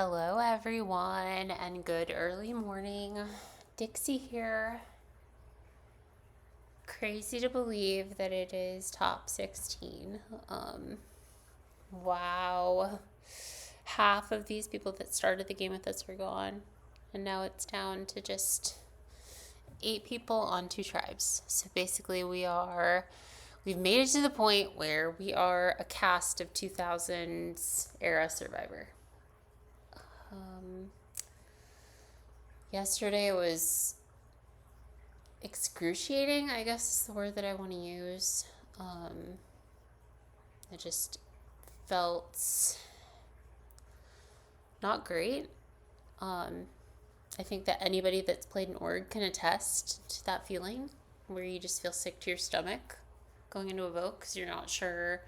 Hello, everyone, and good early morning. Dixie here. Crazy to believe that it is top 16. Wow. Half of these people that started the game with us were gone, and now it's down to just 8 people on 2 tribes. So basically, we've made it to the point where we are a cast of 2000s era Survivor. Yesterday was excruciating, I guess is the word that I want to use. It just felt not great. I think that anybody that's played an org can attest to that feeling where you just feel sick to your stomach going into a vote because you're not sure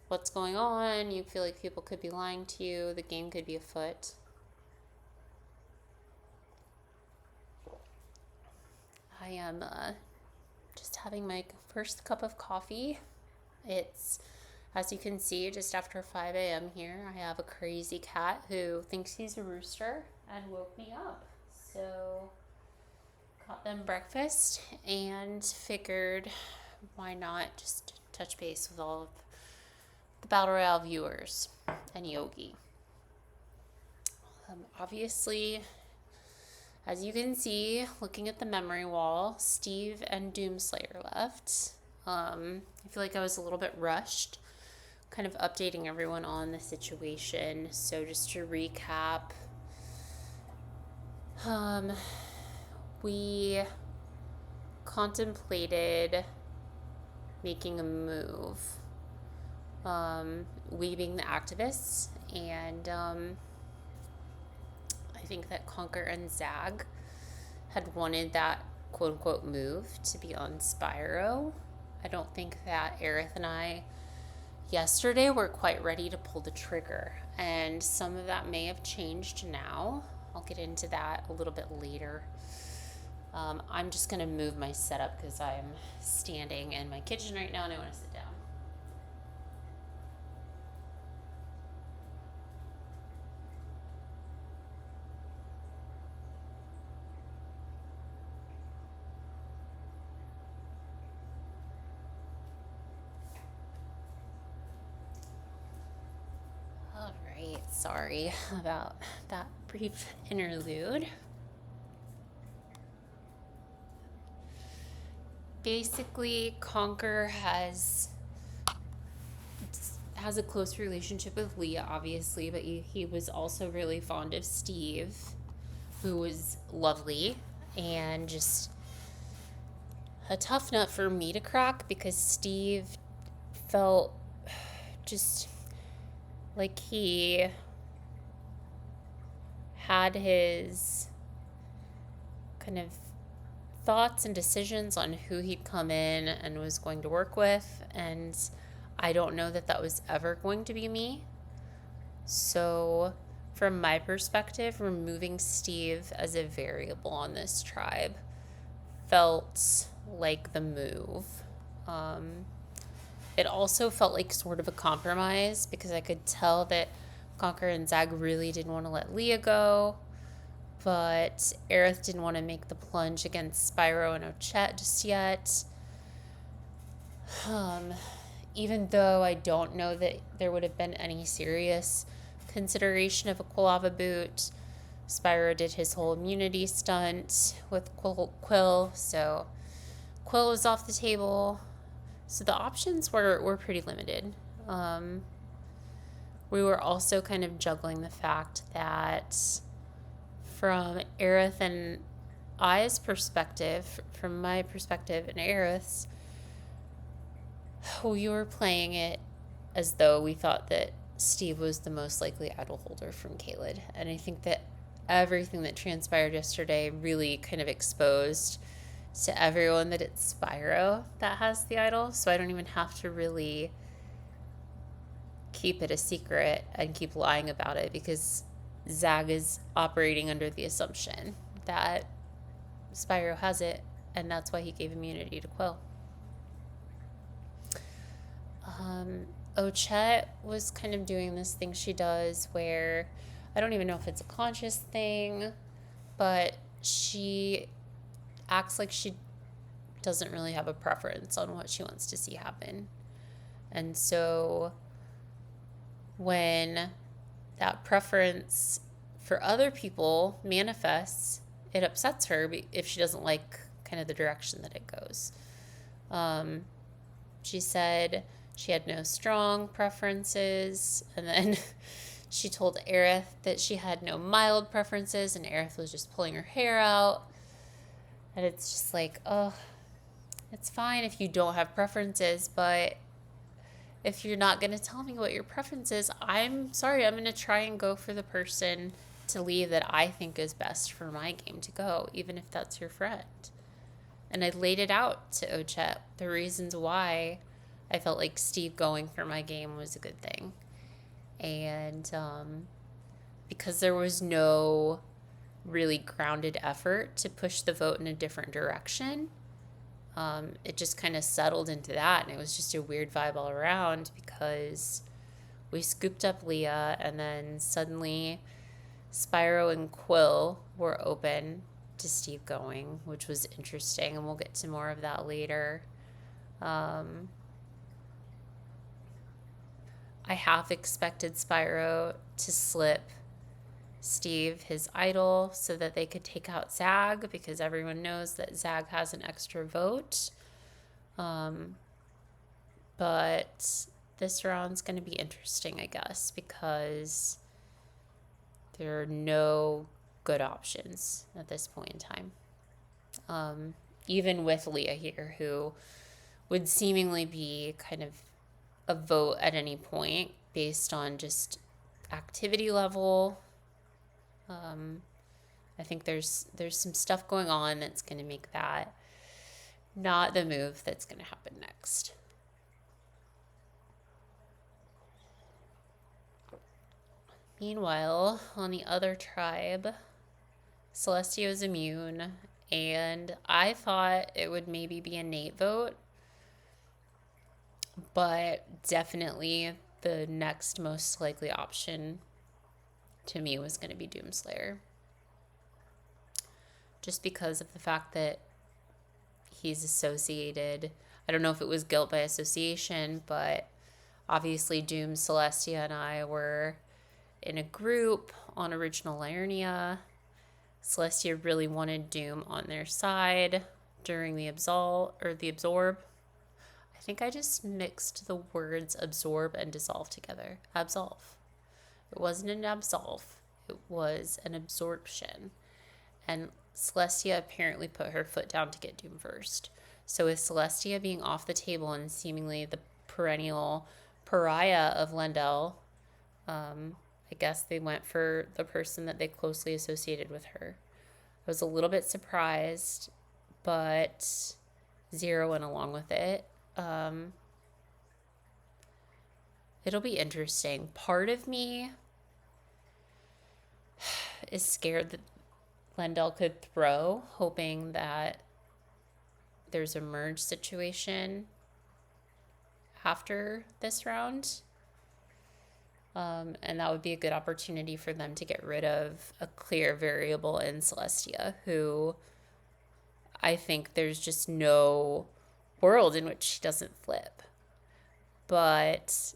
what's going on. You feel like people could be lying to you. The game could be afoot. I am just having my first cup of coffee. It's, as you can see, just after 5 a.m. here. I have a crazy cat who thinks he's a rooster and woke me up. So, got them breakfast and figured why not just touch base with all of the Battle Royale viewers and Yogi. Obviously, as you can see, looking at the memory wall, Steve and Doomslayer left. I feel like I was a little bit rushed, kind of updating everyone on the situation. So just to recap, we contemplated making a move. We being the activists, and I think that Conquer and Zag had wanted that quote unquote move to be on Spyro. I don't think that Aerith and I yesterday were quite ready to pull the trigger, and some of that may have changed now. I'll get into that a little bit later. I'm just going to move my setup because I'm standing in my kitchen right now and I want to sit down. All right, sorry about that brief interlude. Basically, Conquer has a close relationship with Leah, obviously, but he was also really fond of Steve, who was lovely, and just a tough nut for me to crack because Steve felt just like he had his kind of thoughts and decisions on who he'd come in and was going to work with, and I don't know that that was ever going to be me. So from my perspective, removing Steve as a variable on this tribe felt like the move. It also felt like sort of a compromise because I could tell that Conquer and Zag really didn't want to let Leah go, but Aerith didn't want to make the plunge against Spyro and Ochette just yet. Even though I don't know that there would have been any serious consideration of a Quilava boot, Spyro did his whole immunity stunt with Quill, so Quill was off the table. So the options were pretty limited. We were also kind of juggling the fact that from Aerith and I's perspective, from my perspective and Aerith's, we were playing it as though we thought that Steve was the most likely idol holder from Caelid. And I think that everything that transpired yesterday really kind of exposed to everyone that it's Spyro that has the idol. So I don't even have to really keep it a secret and keep lying about it because Zag is operating under the assumption that Spyro has it, and that's why he gave immunity to Quill. Ochette was kind of doing this thing she does where I don't even know if it's a conscious thing, but she acts like she doesn't really have a preference on what she wants to see happen. And so when that preference for other people manifests, it upsets her if she doesn't like kind of the direction that it goes. She said she had no strong preferences, and then she told Aerith that she had no mild preferences, and Aerith was just pulling her hair out. And it's just like, oh, it's fine if you don't have preferences, but if you're not going to tell me what your preference is, I'm sorry, I'm going to try and go for the person to leave that I think is best for my game to go, even if that's your friend. And I laid it out to Ochette, the reasons why I felt like Steve going for my game was a good thing. And because there was no really grounded effort to push the vote in a different direction, it just kind of settled into that, and it was just a weird vibe all around because we scooped up Leah, and then suddenly Spyro and Quill were open to Steve going, which was interesting, and we'll get to more of that later. I half expected Spyro to slip Steve his idol so that they could take out Zag, because everyone knows that Zag has an extra vote. But this round's going to be interesting, I guess, because there are no good options at this point in time. Even with Leah here, who would seemingly be kind of a vote at any point based on just activity level. I think there's some stuff going on that's going to make that not the move that's going to happen next. Meanwhile, on the other tribe, Celestia is immune, and I thought it would maybe be a Nate vote, but definitely the next most likely option to me was going to be Doomslayer. Just because of the fact that he's associated, I don't know if it was guilt by association, but obviously Doom, Celestia, and I were in a group on original Liurnia. Celestia really wanted Doom on their side during the absorb. I think I just mixed the words absorb and dissolve together. Absolve. It wasn't an absolve. It was an absorption. And Celestia apparently put her foot down to get Doom first. So with Celestia being off the table and seemingly the perennial pariah of Lendell, I guess they went for the person that they closely associated with her. I was a little bit surprised, but Zero went along with it. It'll be interesting. Part of me is scared that Lendell could throw, hoping that there's a merge situation after this round. And that would be a good opportunity for them to get rid of a clear variable in Celestia, who I think there's just no world in which she doesn't flip. But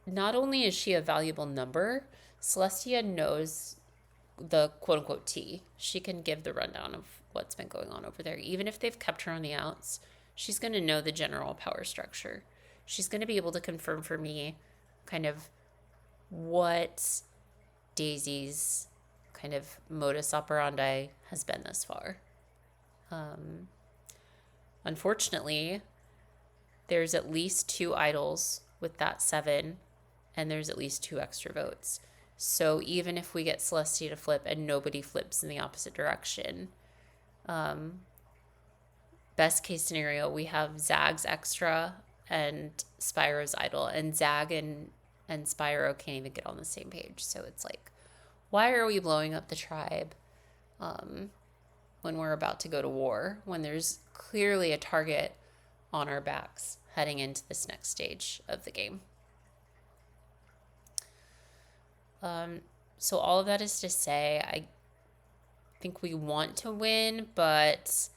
not only is she a valuable number, Celestia knows the quote-unquote tea. She can give the rundown of what's been going on over there. Even if they've kept her on the outs, she's going to know the general power structure. She's going to be able to confirm for me kind of what Daisy's kind of modus operandi has been thus far. Unfortunately, there's at least 2 idols with that 7, and there's at least 2 extra votes. So even if we get Celestia to flip and nobody flips in the opposite direction, best case scenario, we have Zag's extra and Spyro's idol, and Zag and Spyro can't even get on the same page. So it's like, why are we blowing up the tribe when we're about to go to war, when there's clearly a target on our backs heading into this next stage of the game? So all of that is to say, I think we want to win, but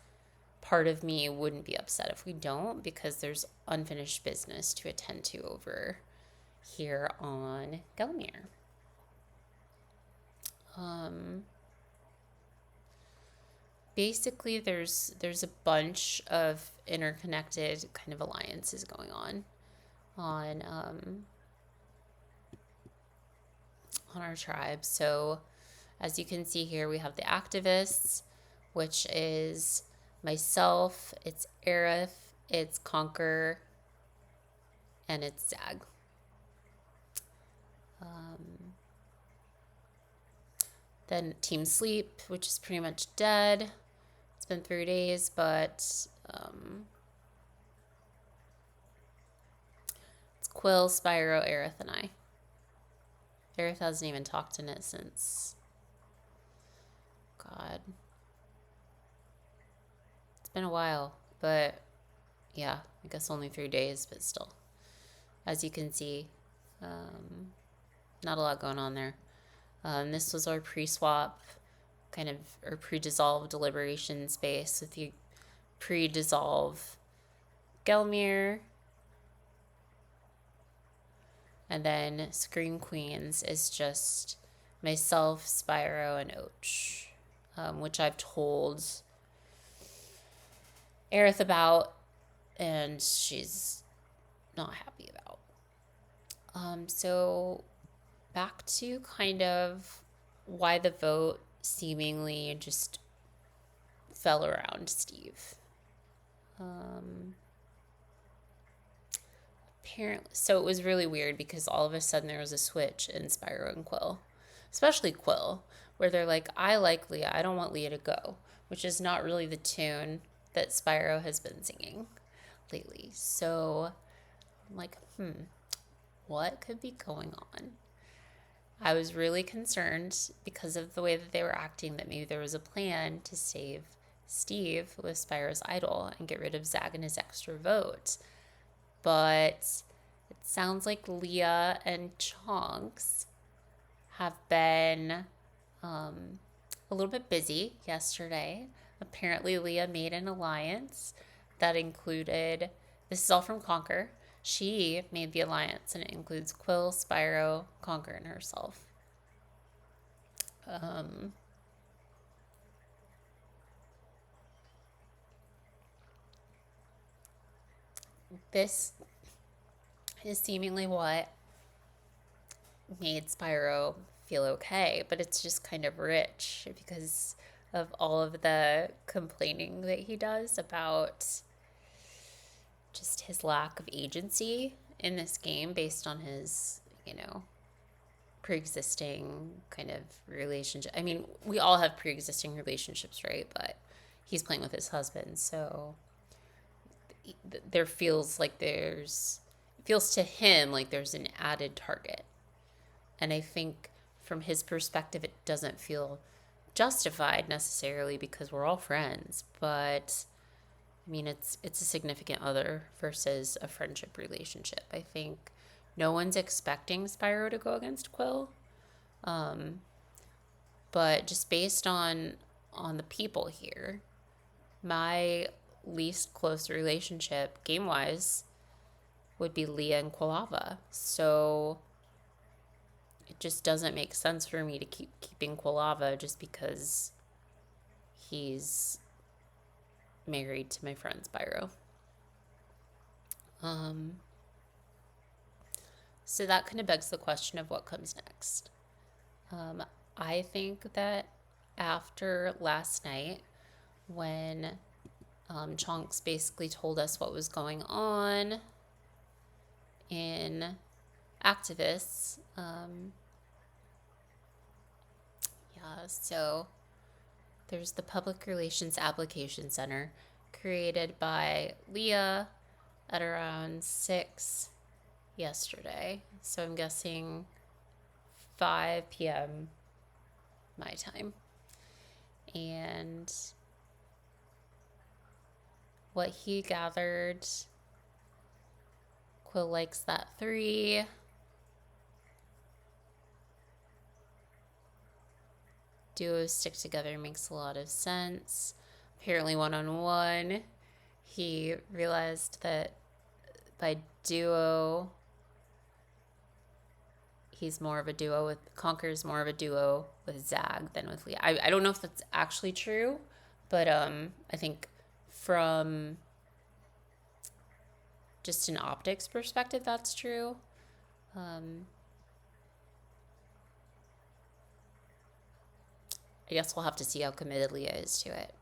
part of me wouldn't be upset if we don't, because there's unfinished business to attend to over here on Gelmir. Basically, there's a bunch of interconnected kind of alliances going on our tribe. So as you can see here, we have the activists, which is myself, it's Aerith, it's Conquer, and it's Zag. Then Team Sleep, which is pretty much dead. It's been 3 days, but it's Quill, Spyro, Aerith, and I. Aerith hasn't even talked in it since, God, it's been a while, but yeah, I guess only 3 days, but still. As you can see, not a lot going on there. This was our pre-swap, kind of, or pre-dissolve deliberation space with the pre-dissolve Gelmir. And then Scream Queens is just myself, Spyro, and Och, which I've told Aerith about, and she's not happy about. So back to kind of why the vote seemingly just fell around Steve. Apparently, so it was really weird because all of a sudden there was a switch in Spyro and Quill, especially Quill, where they're like, I like Leah, I don't want Leah to go, which is not really the tune that Spyro has been singing lately. So I'm like, what could be going on? I was really concerned because of the way that they were acting that maybe there was a plan to save Steve with Spyro's idol and get rid of Zag and his extra vote. But it sounds like Leah and Chonks have been a little bit busy yesterday. Apparently, Leah made an alliance that included, this is all from Conquer. She made the alliance, and it includes Quill, Spyro, Conquer, and herself. This is seemingly what made Spyro feel okay, but it's just kind of rich because of all of the complaining that he does about just his lack of agency in this game based on his, pre-existing kind of relationship. I mean, we all have pre-existing relationships, right? But he's playing with his husband, so there feels to him like there's an added target. And I think from his perspective, it doesn't feel justified necessarily because we're all friends, but I mean, it's a significant other versus a friendship relationship. I think no one's expecting Spyro to go against Quill, but just based on the people here, my least close relationship game wise would be Leah and Quilava. So it just doesn't make sense for me to keep keeping Quilava just because he's married to my friend Spyro. So that kind of begs the question of what comes next. I think that after last night, when Chonks basically told us what was going on in activists, so there's the Public Relations Application Center created by Leah at around 6 yesterday. So I'm guessing 5 p.m. my time. And what he gathered, Quill likes that 3. duos stick together makes a lot of sense. Apparently, one-on-one, he realized that by duo, he's more of a duo with Conker's more of a duo with Zag than with Leah. I don't know if that's actually true, but I think from just an optics perspective, that's true. I guess we'll have to see how committed Leah is to it.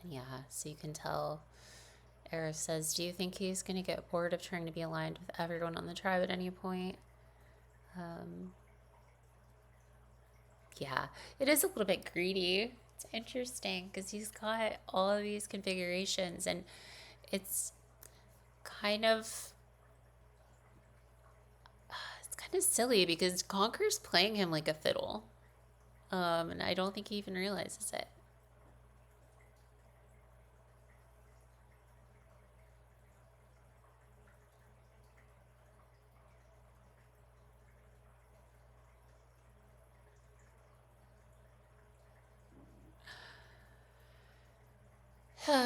And yeah, so you can tell. Eris says, do you think he's going to get bored of trying to be aligned with everyone on the tribe at any point? Yeah, it is a little bit greedy. It's interesting because he's got all of these configurations, and it's kind of silly because Conker's playing him like a fiddle, and I don't think he even realizes it.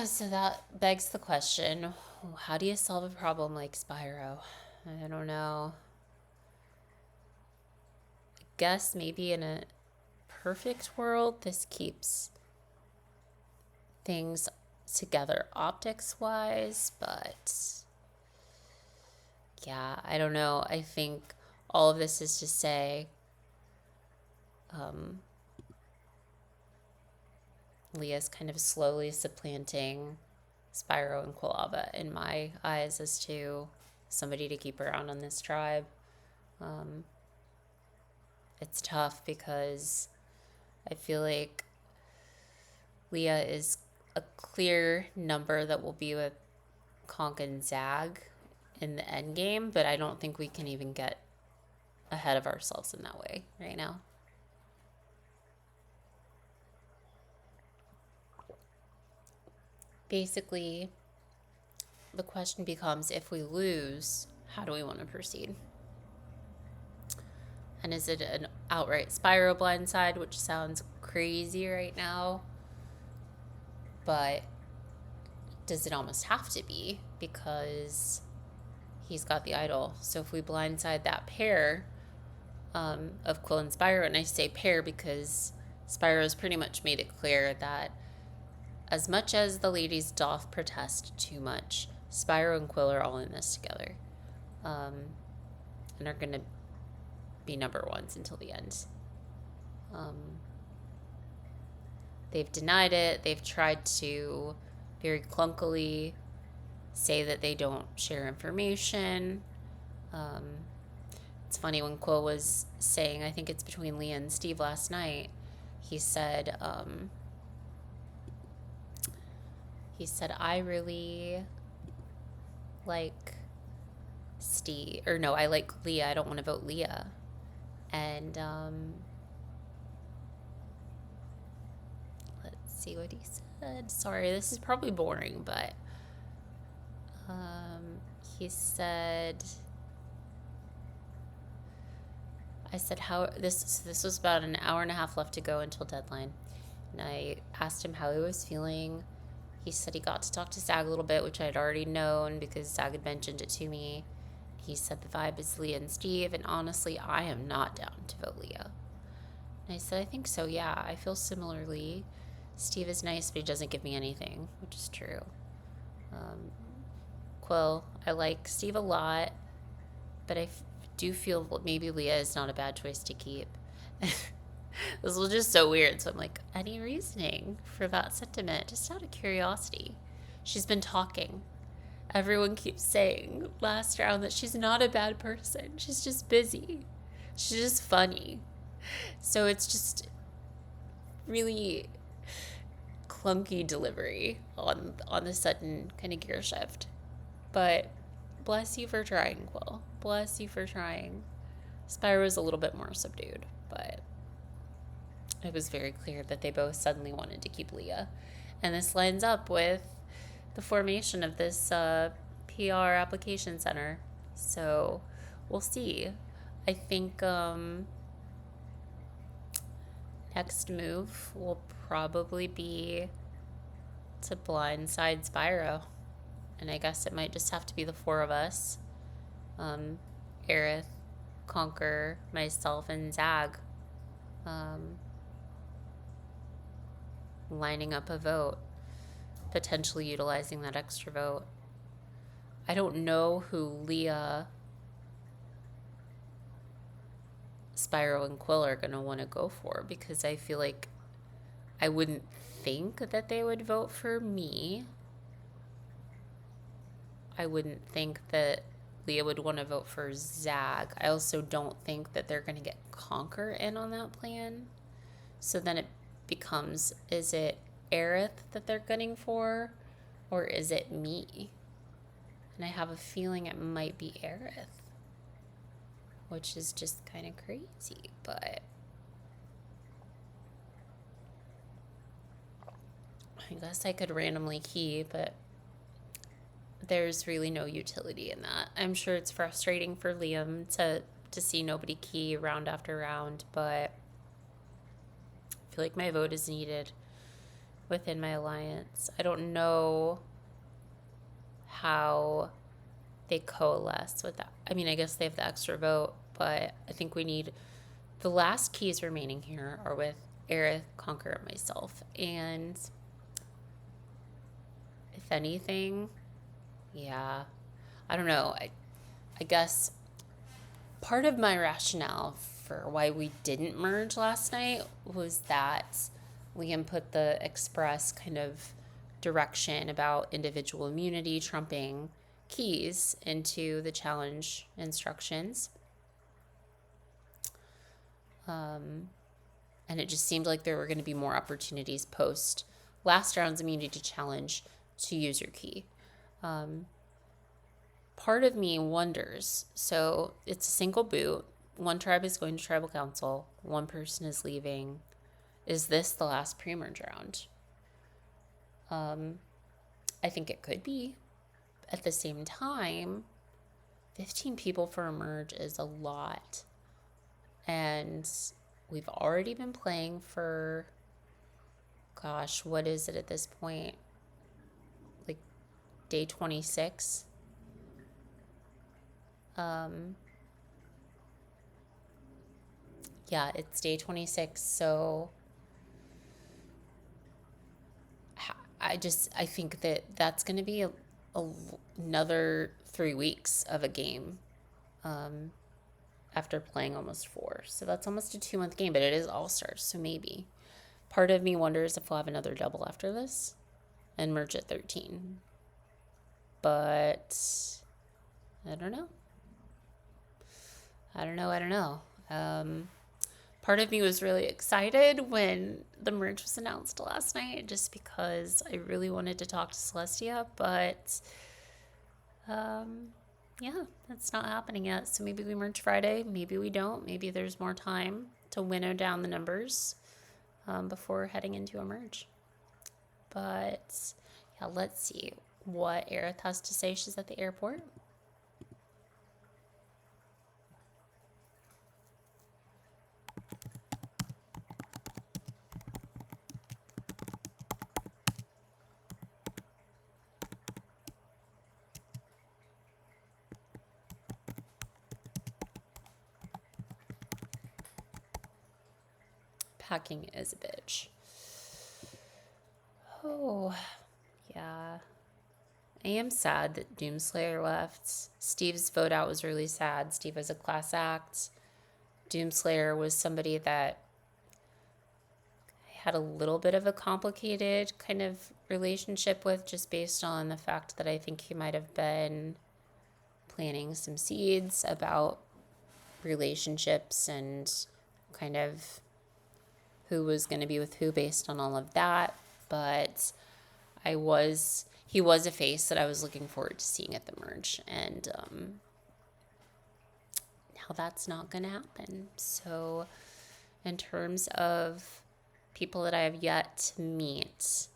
So that begs the question, how do you solve a problem like Spyro? I don't know. I guess maybe in a perfect world, this keeps things together optics-wise, but yeah, I don't know. I think all of this is to say Leah's kind of slowly supplanting Spyro and Quilava in my eyes as to somebody to keep around on this tribe. It's tough because I feel like Leah is a clear number that will be with Conk and Zag in the end game, but I don't think we can even get ahead of ourselves in that way right now. Basically, the question becomes, if we lose, how do we want to proceed? And is it an outright Spyro blindside, which sounds crazy right now, but does it almost have to be because he's got the idol? So if we blindside that pair of Quill and Spyro, and I say pair because Spyro's pretty much made it clear that as much as the ladies doth protest too much, Spyro and Quill are all in this together, and are going to be number ones until the end. They've denied it. They've tried to very clunkily say that they don't share information. It's funny, when Quill was saying, I think it's between Leah and Steve last night, he said, I really like Steve, or no, I like Leah. I don't want to vote Leah. And let's see what he said. Sorry, this is probably boring, but he said, I said, how this was about an hour and a half left to go until deadline, and I asked him how he was feeling. He said he got to talk to Zag a little bit, which I had already known because Zag had mentioned it to me. He said the vibe is Leah and Steve, and honestly, I am not down to vote Leah. And I said, I think so, yeah. I feel similarly. Steve is nice, but he doesn't give me anything, which is true. Quill, I like Steve a lot, but I do feel maybe Leah is not a bad choice to keep. This was just so weird. So I'm like, any reasoning for that sentiment? Just out of curiosity. She's been talking. Everyone keeps saying last round that she's not a bad person. She's just busy. She's just funny. So it's just really clunky delivery on the sudden kind of gear shift. But bless you for trying, Quill. Bless you for trying. Spyro's a little bit more subdued, but it was very clear that they both suddenly wanted to keep Leah. And this lines up with the formation of this PR application center. So we'll see. I think next move will probably be to blindside Spyro. And I guess it might just have to be the four of us. Aerith, Conquer, myself, and Zag. Lining up a vote. Potentially utilizing that extra vote. I don't know who Leah, Spyro, and Quill are going to want to go for, because I feel like I wouldn't think that they would vote for me. I wouldn't think that Leah would want to vote for Zag. I also don't think that they're going to get Conquer in on that plan. So then it becomes, is it Aerith that they're gunning for, or is it me? And I have a feeling it might be Aerith, which is just kind of crazy, but I guess I could randomly key, but there's really no utility in that. I'm sure it's frustrating for Liam to see nobody key round after round, but I feel like my vote is needed within my alliance. I don't know how they coalesce with that. I mean, I guess they have the extra vote, but I think we need the last keys remaining here are with Aerith, Conquer, and myself. And if anything, yeah, I don't know. I guess part of my rationale for why we didn't merge last night was that Liam put the express kind of direction about individual immunity trumping keys into the challenge instructions. And it just seemed like there were going to be more opportunities post last round's immunity challenge to use your key. Part of me wonders, so it's a single boot. One tribe is going to tribal council. One person is leaving. Is this the last pre-merge round? I think it could be. At the same time, 15 people for a merge is a lot. And we've already been playing for, gosh, what is it at this point? Like day 26? Yeah, it's day 26, so I think that that's going to be another 3 weeks of a game after playing almost 4. So that's almost a 2-month game, but it is All-Stars, so maybe. Part of me wonders if we'll have another double after this and merge at 13. But I don't know. Part of me was really excited when the merge was announced last night, just because I really wanted to talk to Celestia, but yeah, that's not happening yet. So maybe we merge Friday, maybe we don't. Maybe there's more time to winnow down the numbers before heading into a merge. But yeah, let's see what Aerith has to say. She's at the airport. Packing is a bitch. Oh, yeah. I am sad that Doomslayer left. Steve's vote out was really sad. Steve was a class act. Doomslayer was somebody that I had a little bit of a complicated kind of relationship with, just based on the fact that I think he might have been planting some seeds about relationships and kind of who was going to be with who based on all of that. But he was a face that I was looking forward to seeing at the merge, and now that's not going to happen. So in terms of people that I have yet to meet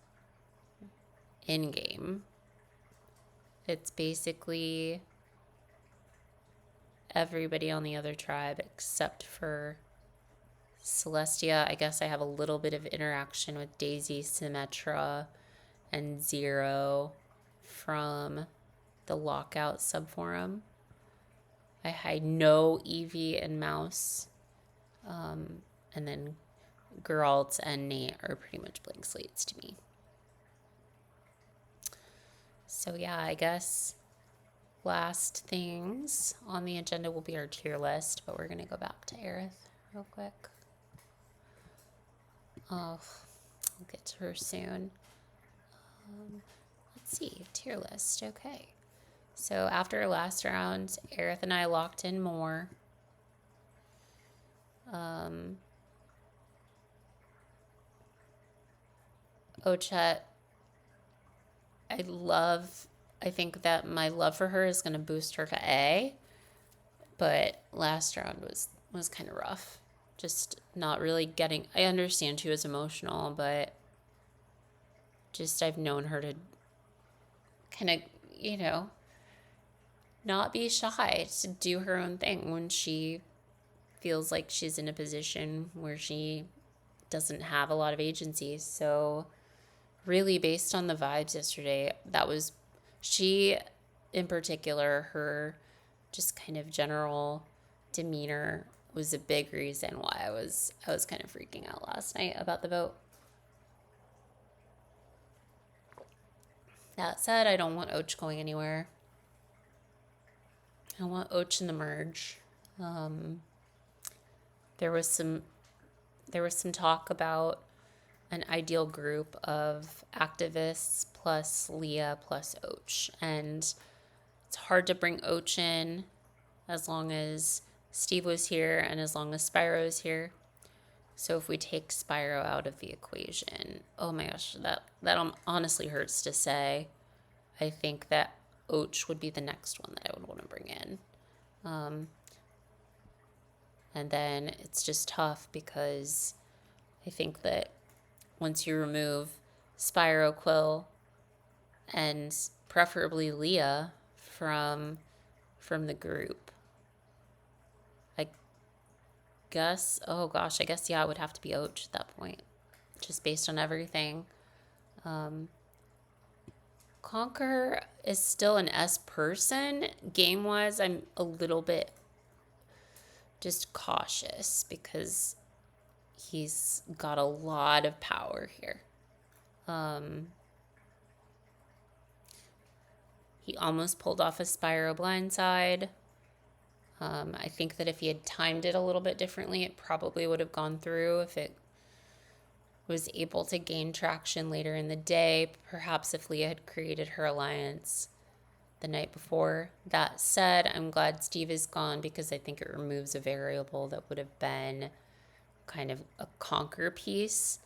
in game, it's basically everybody on the other tribe except for Celestia. I guess I have a little bit of interaction with Daisy, Symmetra, and Zero from the Lockout subforum. I hide no Eevee and Mouse. And then Geralt and Nate are pretty much blank slates to me. So yeah, I guess last things on the agenda will be our tier list, but we're going to go back to Aerith real quick. Oh, I'll get to her soon. Let's see, tier list, okay. So after last round, Aerith and I locked in more. Ochette, I think that my love for her is going to boost her to A, but last round was kind of rough. Just not really getting, I understand she was emotional, but just I've known her to kind of, not be shy, to do her own thing when she feels like she's in a position where she doesn't have a lot of agency. So really, based on the vibes yesterday, that was she in particular, her just kind of general demeanor was a big reason why I was kind of freaking out last night about the vote. That said, I don't want Och going anywhere. I want Och in the merge. There was some talk about an ideal group of activists plus Leah plus Och. And it's hard to bring Och in as long as Steve was here and as long as Spyro is here. So if we take Spyro out of the equation, oh my gosh, that honestly hurts to say. I think that Och would be the next one that I would want to bring in. And then it's just tough because I think that once you remove Spyro, Quill, and preferably Leah from the group, I guess, yeah, it would have to be Och at that point, just based on everything. Conquer is still an S person. Game-wise, I'm a little bit just cautious because he's got a lot of power here. He almost pulled off a Spyro blindside. I think that if he had timed it a little bit differently, it probably would have gone through if it was able to gain traction later in the day, perhaps if Leah had created her alliance the night before. That said, I'm glad Steve is gone because I think it removes a variable that would have been kind of a Conquer piece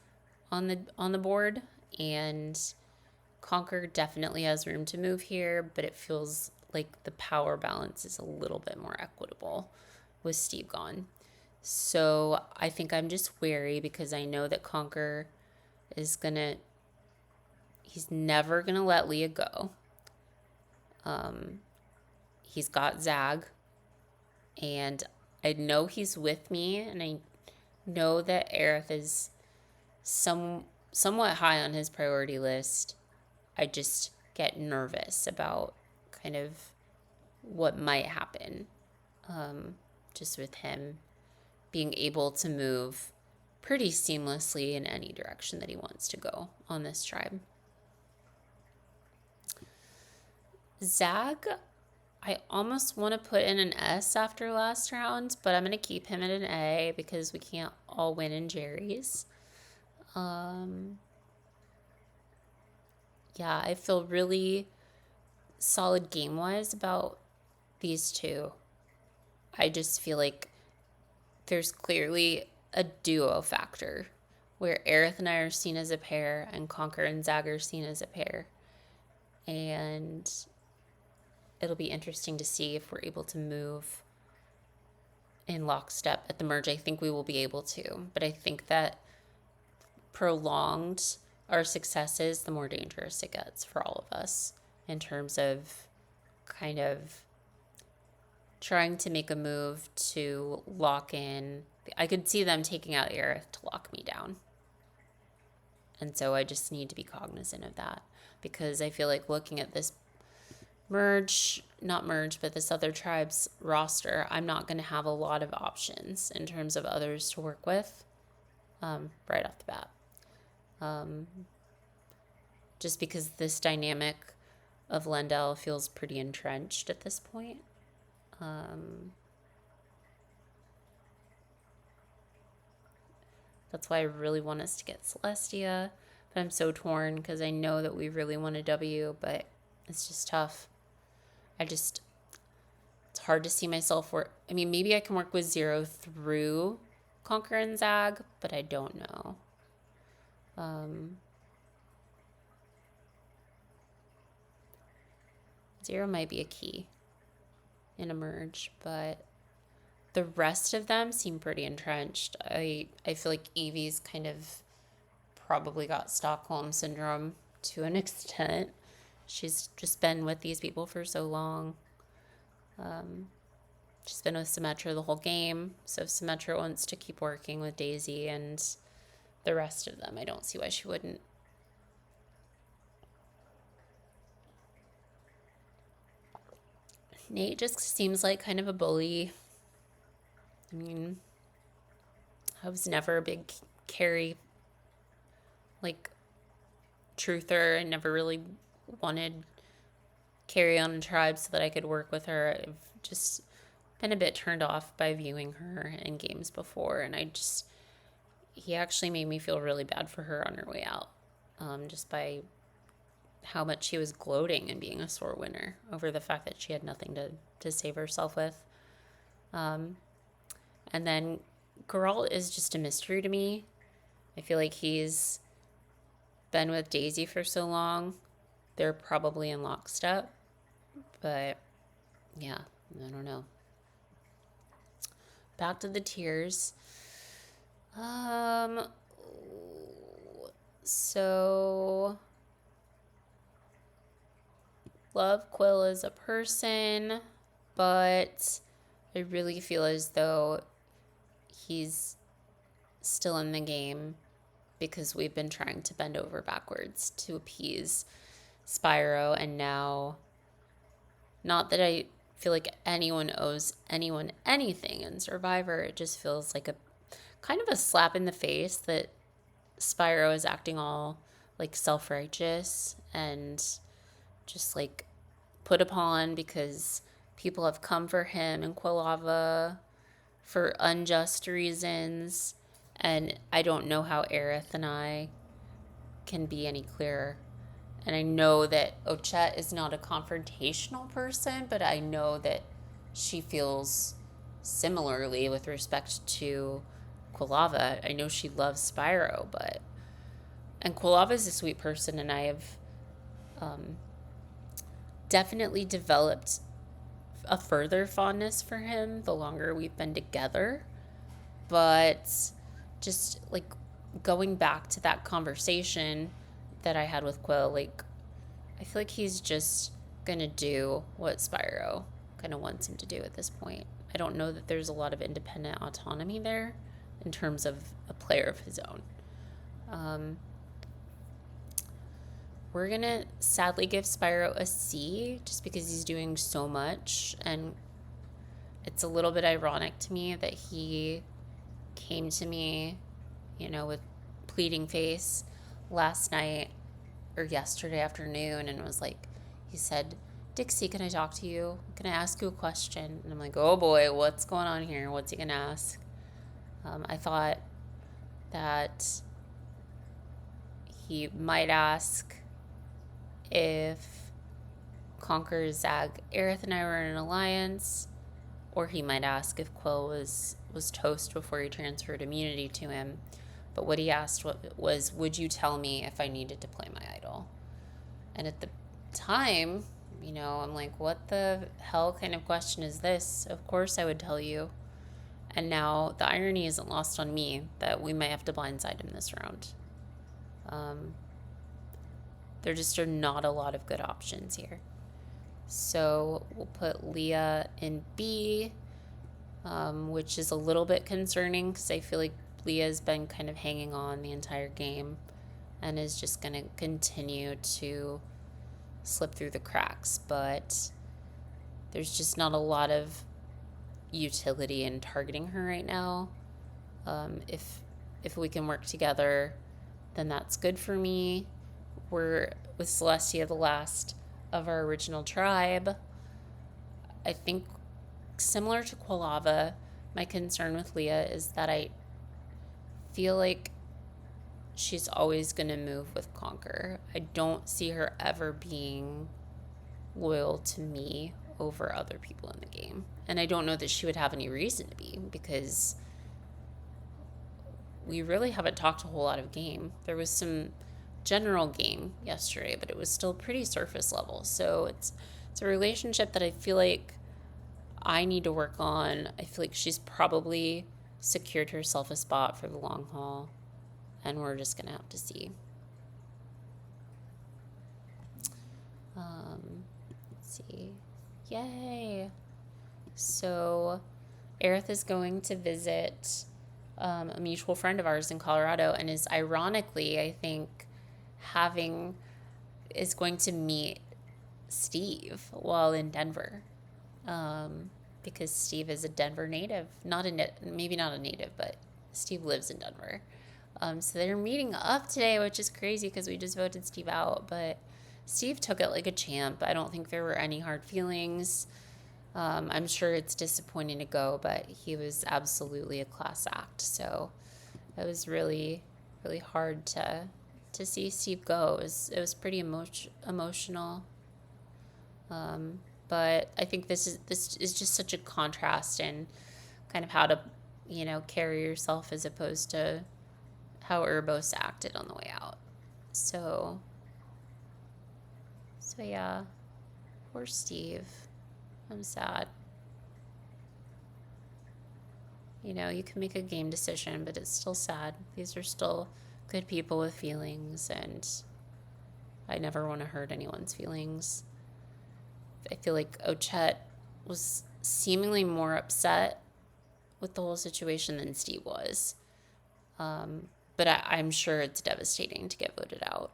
on the board, and Conquer definitely has room to move here, but it feels like the power balance is a little bit more equitable with Steve gone. So I think I'm just wary because I know that Conquer is he's never gonna let Leah go. He's got Zag, and I know he's with me, and I know that Aerith is somewhat high on his priority list. I just get nervous about kind of what might happen, just with him being able to move pretty seamlessly in any direction that he wants to go on this tribe. Zag, I almost want to put in an S after last round, but I'm going to keep him at an A because we can't all win in Jerry's. Yeah, I feel really solid game-wise about these two. I just feel like there's clearly a duo factor where Aerith and I are seen as a pair and Conquer and Zag are seen as a pair. And it'll be interesting to see if we're able to move in lockstep at the merge. I think we will be able to, but I think that prolonged our successes, the more dangerous it gets for all of us in terms of kind of trying to make a move to lock in. I could see them taking out Aerith to lock me down. And so I just need to be cognizant of that, because I feel like looking at this but this other tribe's roster, I'm not going to have a lot of options in terms of others to work with right off the bat. Just because this dynamic of Lendell feels pretty entrenched at this point. That's why I really want us to get Celestia, but I'm so torn because I know that we really want a W, but it's just tough. It's hard to see myself work. I mean, maybe I can work with Zero through Conquer and Zag, but I don't know. Zero might be a key in a merge, but the rest of them seem pretty entrenched. I feel like Evie's kind of probably got Stockholm Syndrome to an extent. She's just been with these people for so long. She's been with Symmetra the whole game. So if Symmetra wants to keep working with Daisy and the rest of them, I don't see why she wouldn't. Nate just seems like kind of a bully. I mean, I was never a big carry, truther. I never really wanted carry on a tribe so that I could work with her. I've just been a bit turned off by viewing her in games before, and he actually made me feel really bad for her on her way out, just by how much she was gloating and being a sore winner over the fact that she had nothing to save herself with. And then Geralt is just a mystery to me. I feel like he's been with Daisy for so long. They're probably in lockstep. But, yeah, I don't know. Back to the tiers. So, love Quill as a person, but I really feel as though he's still in the game because we've been trying to bend over backwards to appease Spyro, and now, not that I feel like anyone owes anyone anything in Survivor, it just feels like a kind of a slap in the face that Spyro is acting all self-righteous and just put upon because people have come for him in Quilava for unjust reasons, and I don't know how Aerith and I can be any clearer. And I know that Ochette is not a confrontational person, but I know that she feels similarly with respect to Quilava. I know she loves Spyro, and Quilava is a sweet person, and I have definitely developed a further fondness for him the longer we've been together. But just going back to that conversation that I had with Quill, I feel like he's just gonna do what Spyro kind of wants him to do at this point. I don't know that there's a lot of independent autonomy there in terms of a player of his own. We're gonna sadly give Spyro a C just because he's doing so much, and it's a little bit ironic to me that he came to me, with pleading face last night or yesterday afternoon and was he said, "Dixie, can I talk to you? Can I ask you a question?" And I'm like, oh boy, what's going on here? What's he gonna ask? I thought that he might ask if Conquer, Zag, Aerith, and I were in an alliance, or he might ask if Quill was toast before he transferred immunity to him. But what he asked was, would you tell me if I needed to play my idol? And at the time, I'm like, what the hell kind of question is this? Of course I would tell you. And now the irony isn't lost on me that we might have to blindside him this round. There just are not a lot of good options here. So we'll put Leah in B, which is a little bit concerning because I feel like Leah's been kind of hanging on the entire game and is just going to continue to slip through the cracks. But there's just not a lot of utility in targeting her right now. If we can work together, then that's good for me. We're with Celestia, the last of our original tribe. I think similar to Quilava, my concern with Leah is that I feel like she's always going to move with Conquer. I don't see her ever being loyal to me over other people in the game. And I don't know that she would have any reason to be, because we really haven't talked a whole lot of game. There was some general game yesterday, but it was still pretty surface level. So it's a relationship that I feel like I need to work on. I feel like she's probably secured herself a spot for the long haul, and we're just gonna have to see. Let's see. Yay! So Aerith is going to visit a mutual friend of ours in Colorado, and is ironically, I think, is going to meet Steve while in Denver, because Steve is a Denver native. Maybe not a native, but Steve lives in Denver. So they're meeting up today, which is crazy because we just voted Steve out, but Steve took it like a champ. I don't think there were any hard feelings. I'm sure it's disappointing to go, but he was absolutely a class act. So it was really, really hard to see Steve go. It was pretty emotional. But I think this is just such a contrast in kind of how to, carry yourself as opposed to how Urbos acted on the way out. So yeah, poor Steve. I'm sad. You can make a game decision, but it's still sad. These are still good people with feelings, and I never want to hurt anyone's feelings. I feel like Ochette was seemingly more upset with the whole situation than Steve was. But I'm sure it's devastating to get voted out.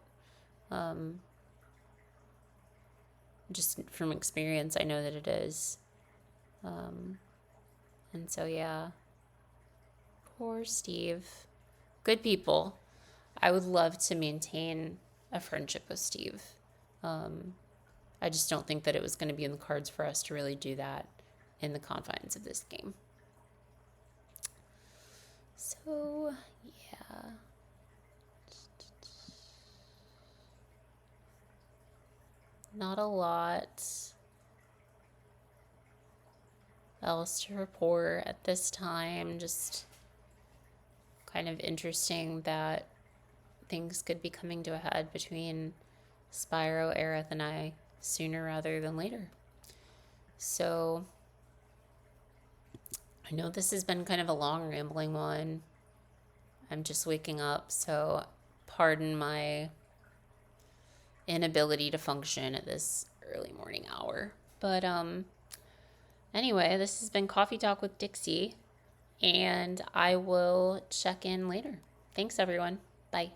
Just from experience, I know that it is. And so, yeah. Poor Steve. Good people. I would love to maintain a friendship with Steve. I just don't think that it was going to be in the cards for us to really do that in the confines of this game. So, yeah. Not a lot else to report at this time. Just kind of interesting that things could be coming to a head between Spyro, Aerith, and I sooner rather than later. So I know this has been kind of a long, rambling one. I'm just waking up, so pardon my inability to function at this early morning hour. But anyway, this has been Coffee Talk with Dixie, and I will check in later. Thanks, everyone. Bye.